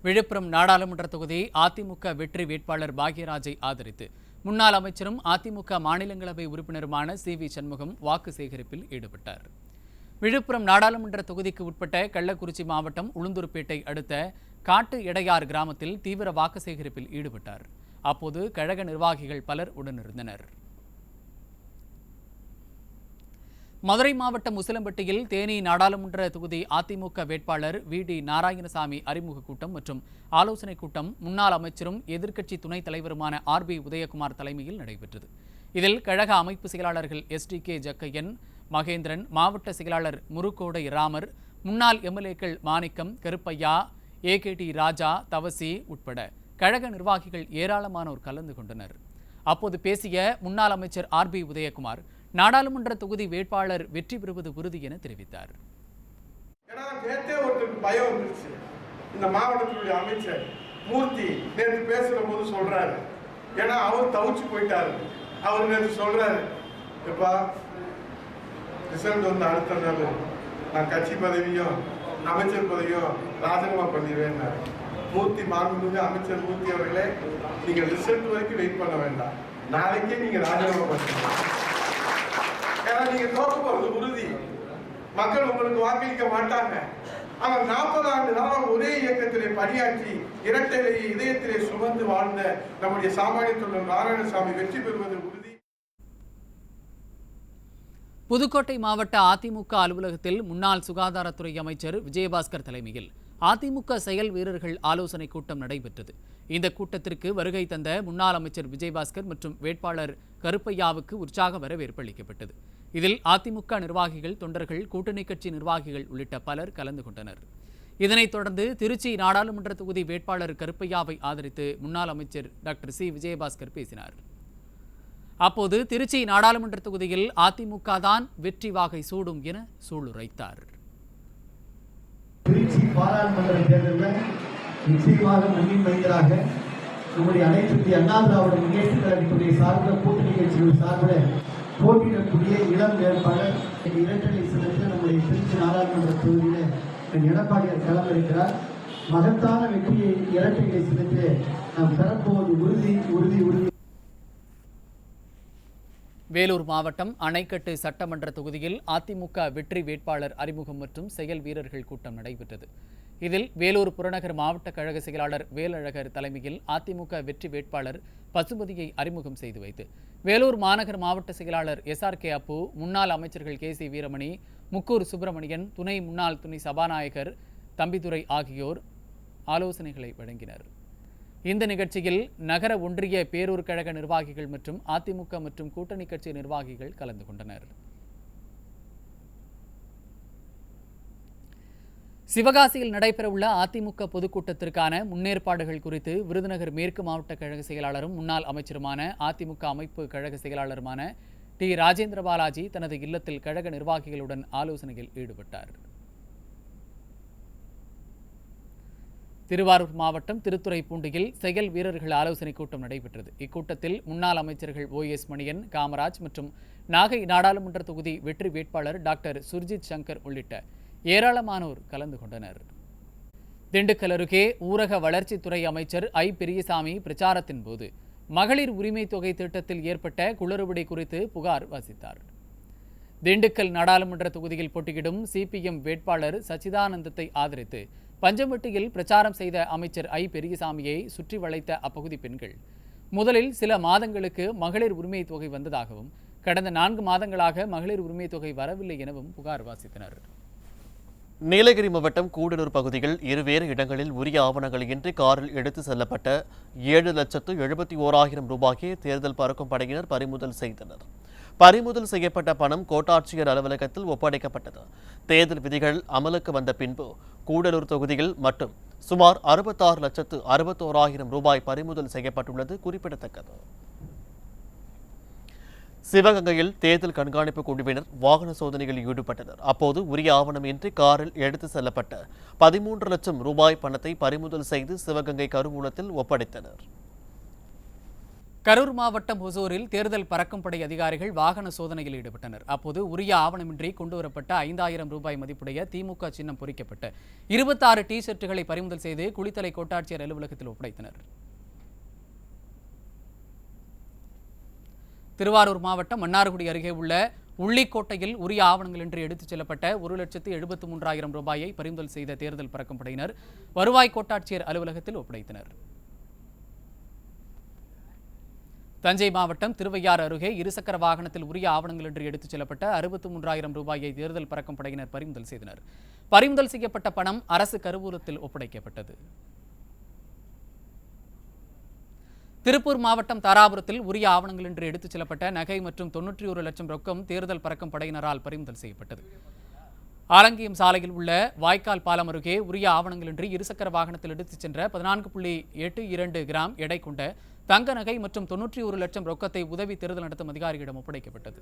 விழுப்புரம் நாடாளுமன்ற தொகுதி அதிமுக வெற்றி வேட்பாளர் பாக்யராஜை ஆதரித்து முன்னாள் அமைச்சரும் அதிமுக மாநிலங்களவை உறுப்பினருமான சி.வி. சண்முகம் வாக்கு சேகரிப்பில் ஈடுபட்டார். விழுப்புரம் நாடாளுமன்ற தொகுதிக்கு உட்பட்ட கள்ளக்குறிச்சி மாவட்டம் உளுந்தூர்பேட்டை அடுத்த காட்டு எடையார் கிராமத்தில் தீவிர வாக்கு சேகரிப்பில் ஈடுபட்டார். அப்போது கழக நிர்வாகிகள் பலர் உடனிருந்தனர். மதுரை மாவட்டம் உசிலம்பட்டியில் தேனி நாடாளுமன்ற தொகுதி அதிமுக வேட்பாளர் வி.டி. நாராயணசாமி அறிமுக கூட்டம் மற்றும் ஆலோசனைக் கூட்டம் முன்னாள் அமைச்சரும் எதிர்க்கட்சி துணைத் தலைவருமான ஆர்.பி. உதயகுமார் தலைமையில் நடைபெற்றது. இதில் கழக அமைப்பு செயலாளர்கள் எஸ்.டி.கே. ஜக்கையன், மகேந்திரன், மாவட்ட செயலாளர் முருகோடை ராமர், முன்னாள் எம்எல்ஏக்கள் மாணிக்கம், கருப்பையா, ஏ.கே.டி. ராஜா, தவசி உட்பட கழக நிர்வாகிகள் ஏராளமானோர் கலந்து கொண்டனர். அப்போது பேசிய முன்னாள் அமைச்சர் ஆர்.பி. உதயகுமார், நாடாளுமன்ற தொகுதி வேட்பாளர் வெற்றி பெறுவது உறுதி என தெரிவித்தார். பயம் வந்துருச்சு. இந்த மாவட்டத்தினுடைய அமைச்சர் மூர்த்தி நேற்று பேசுற போது சொல்றாரு, ஏன்னா அவர் தவிச்சு போயிட்டாரு. அவர் நேற்று சொல்றாரு, எப்பா ரிசல்ட் வந்து அடுத்த நாள் நான் கட்சி பதவியும் அமைச்சர் பதவியும் ராஜினாமா பண்ணிடுவேன். மூர்த்தி மாண்புமிகு அமைச்சர் மூர்த்தி அவர்களே, நீங்க ரிசல்ட் வரைக்கும் வெயிட் பண்ண வேண்டாம், நாளைக்கே நீங்க ராஜினாமா பண்ணுங்க. ஏன்னா நீங்க தோக்க போறது உறுதி. மக்கள் உங்களுக்கு வாக்களிக்க மாட்டாங்க. ஆனால் 40 ஆண்டு காலம் ஒரே இயக்கத்திலே பணியாற்றி இரட்டையை இதயத்திலே சுமந்து வாழ்ந்த நம்முடைய சாமானிய தொண்டர் நாராயணசாமி வெற்றி பெறுவது உறுதி. புதுக்கோட்டை மாவட்ட அதிமுக அலுவலகத்தில் முன்னாள் சுகாதாரத்துறை அமைச்சர் விஜயபாஸ்கர் தலைமையில் அதிமுக செயல் வீரர்கள் ஆலோசனைக் கூட்டம் நடைபெற்றது. இந்த கூட்டத்திற்கு வருகை தந்த முன்னாள் அமைச்சர் விஜயபாஸ்கர் மற்றும் வேட்பாளர் கருப்பையாவுக்கு உற்சாக வரவேற்பு அளிக்கப்பட்டது. இதில் அதிமுக நிர்வாகிகள், தொண்டர்கள், கூட்டணி கட்சி நிர்வாகிகள் உள்ளிட்ட பலர் கலந்து கொண்டனர். இதனைத் தொடர்ந்து திருச்சி நாடாளுமன்ற தொகுதி வேட்பாளர் கருப்பையாவை ஆதரித்து முன்னாள் அமைச்சர் டாக்டர் சி. விஜயபாஸ்கர் பேசினார். அப்போது திருச்சி நாடாளுமன்ற தொகுதியில் அதிமுக தான் வெற்றி வாகை சூடும் என சூளுரைத்தார். திருச்சி பாராளுமன்ற தேர்தலில் நிச்சயமாக முன்னின் மைந்தராக நம்முடைய அனைத்து இந்திய அண்ணா திராவிட முன்னேற்ற கழகத்துடைய சார்பில் கூட்டணி கட்சிகள் சார்பில் போட்டியிடக்கூடிய இளம் வேட்பாளர் இரட்டலை சின்னத்தில் நம்முடைய திருச்சி நாடாளுமன்ற தொகுதியில் எடப்பாடியார் களம் இருக்கிறார். மகத்தான வெற்றியை இரட்டைகளை சின்னத்தில் நாம் பெறப்போவது உறுதி உறுதி உறுதி. வேலூர் மாவட்டம் அணைக்கட்டு சட்டமன்ற தொகுதியில் அதிமுக வெற்றி வேட்பாளர் அறிமுகம் மற்றும் செயல் வீரர்கள் கூட்டம் நடைபெற்றது. இதில் வேலூர் புறநகர் மாவட்ட கழக செயலாளர் வேலழகர் தலைமையில் அதிமுக வெற்றி வேட்பாளர் பசுபதியை அறிமுகம் செய்து வைத்து வேலூர் மாநகர் மாவட்ட செயலாளர் எஸ்.ஆர்.கே. அப்பு, முன்னாள் அமைச்சர்கள் கே.சி. வீரமணி, முக்கூர் சுப்பிரமணியன், துணை முன்னாள் துணை சபாநாயகர் தம்பிதுரை ஆகியோர் ஆலோசனைகளை வழங்கினர். இந்த நிகழ்ச்சியில் நகர ஒன்றிய பேரூர் கழக நிர்வாகிகள் மற்றும் அதிமுக மற்றும் கூட்டணி கட்சி நிர்வாகிகள் கலந்து கொண்டனர். சிவகாசியில் நடைபெறவுள்ள அதிமுக பொதுக்கூட்டத்திற்கான முன்னேற்பாடுகள் குறித்து விருதுநகர் மேற்கு மாவட்ட கழக செயலாளரும் முன்னாள் அமைச்சருமான அதிமுக அமைப்பு கழக செயலாளருமான டி. ராஜேந்திர பாலாஜி தனது இல்லத்தில் கழக நிர்வாகிகளுடன் ஆலோசனையில் ஈடுபட்டார். திருவாரூர் மாவட்டம் திருத்துறைப்பூண்டியில் செயல் வீரர்கள் ஆலோசனைக் கூட்டம் நடைபெற்றது. இக்கூட்டத்தில் முன்னாள் அமைச்சர்கள் O.S. மணியன், காமராஜ் மற்றும் நாகை நாடாளுமன்ற தொகுதி வெற்றி வேட்பாளர் டாக்டர் சுர்ஜித் சங்கர் உள்ளிட்ட ஏராளமானோர் கலந்து கொண்டனர். திண்டுக்கல் அருகே ஊரக வளர்ச்சித்துறை அமைச்சர் ஐ. பெரியசாமி பிரச்சாரத்தின் போது மகளிர் உரிமை தொகை திட்டத்தில் ஏற்பட்ட குளறுபடி குறித்து புகார் வாசித்தார். திண்டுக்கல் நாடாளுமன்ற தொகுதியில் போட்டியிடும் சிபிஎம் வேட்பாளர் சச்சிதானந்தத்தை ஆதரித்து பஞ்சம்பட்டியில் பிரச்சாரம் செய்த அமைச்சர் ஐ. பெரியசாமியை சுற்றி வளைத்த அப்பகுதி பெண்கள் முதலில் சில மாதங்களுக்கு மகளிர் உரிமை தொகை வந்ததாகவும் கடந்த 4 மாதங்களாக மகளிர் உரிமை தொகை வரவில்லை எனவும் புகார் வாசித்தனர். நீலகிரி மாவட்டம் கூடலூர் பகுதியில் இருவேறு இடங்களில் உரிய ஆவணங்கள் இன்றி காரில் எடுத்து செல்லப்பட்ட 7,71,000 ரூபாயை தேர்தல் பறக்கும் படையினர் பறிமுதல் செய்தனர். பறிமுதல் செய்யப்பட்ட பணம் கோட்டாட்சியர் அலுவலகத்தில் ஒப்படைக்கப்பட்டது. தேர்தல் விதிகள் அமலுக்கு வந்த பின்பு கூடலூர் தொகுதியில் மட்டும் சுமார் 66,61,000 ரூபாய் பறிமுதல் செய்யப்பட்டுள்ளது குறிப்பிடத்தக்கது. சிவகங்கையில் தேர்தல் கண்காணிப்பு குழுவினர் வாகன சோதனைகளில் ஈடுபட்டனர். அப்போது உரிய ஆவணம் இன்றி காரில் எடுத்து செல்லப்பட்ட 13 லட்சம் ரூபாய் பணத்தை பறிமுதல் செய்து சிவகங்கை கருவூலத்தில் ஒப்படைத்தனர். கரூர் மாவட்டம் ஒசூரில் தேர்தல் பறக்கும் படை அதிகாரிகள் வாகன சோதனையில் ஈடுபட்டனர். அப்போது உரிய ஆவணமின்றி கொண்டுவரப்பட்ட 5000 ரூபாய் மதிப்புடைய திமுக சின்னம் பொறிக்கப்பட்ட 26 டி ஷர்ட்டுகளை பறிமுதல் செய்து குளித்தலை கோட்டாட்சியர் அலுவலகத்தில் ஒப்படைத்தனர். திருவாரூர் மாவட்டம் மன்னார்குடி அருகே உள்ள உள்ளிக்கோட்டையில் உரிய ஆவணங்களின்றி எடுத்துச் செல்லப்பட்ட 1,73,000 ரூபாயை பறிமுதல் செய்த தேர்தல் பறக்கும் படையினர் வருவாய் கோட்டாட்சியர் அலுவலகத்தில் ஒப்படைத்தனர். தஞ்சை மாவட்டம் திருவையாறு அருகே இருசக்கர வாகனத்தில் உரிய ஆவணங்களின்றி எடுத்துச் செல்லப்பட்ட 63,000 ரூபாயை தேர்தல் பறக்கும் படையினர் பறிமுதல் செய்தனர். பறிமுதல் செய்யப்பட்ட பணம் அரசு கருவூலத்தில் ஒப்படைக்கப்பட்டது. திருப்பூர் மாவட்டம் தாராபுரத்தில் உரிய ஆவணங்களின்றி எடுத்துச் செல்லப்பட்ட நகை மற்றும் 91 லட்சம் ரொக்கம் தேர்தல் பறக்கும் படையினரால் பறிமுதல் செய்யப்பட்டது. ஆலங்கியம் சாலையில் உள்ள வாய்க்கால் பாலம் அருகே உரிய ஆவணங்களின்றி இருசக்கர வாகனத்தில் எடுத்துச் சென்ற 14.82 கிராம் எடை கொண்ட தங்க நகை மற்றும் 91 லட்சம் ரொக்கத்தை உதவி தேர்தல் நடத்தும் அதிகாரியிடம் ஒப்படைக்கப்பட்டது.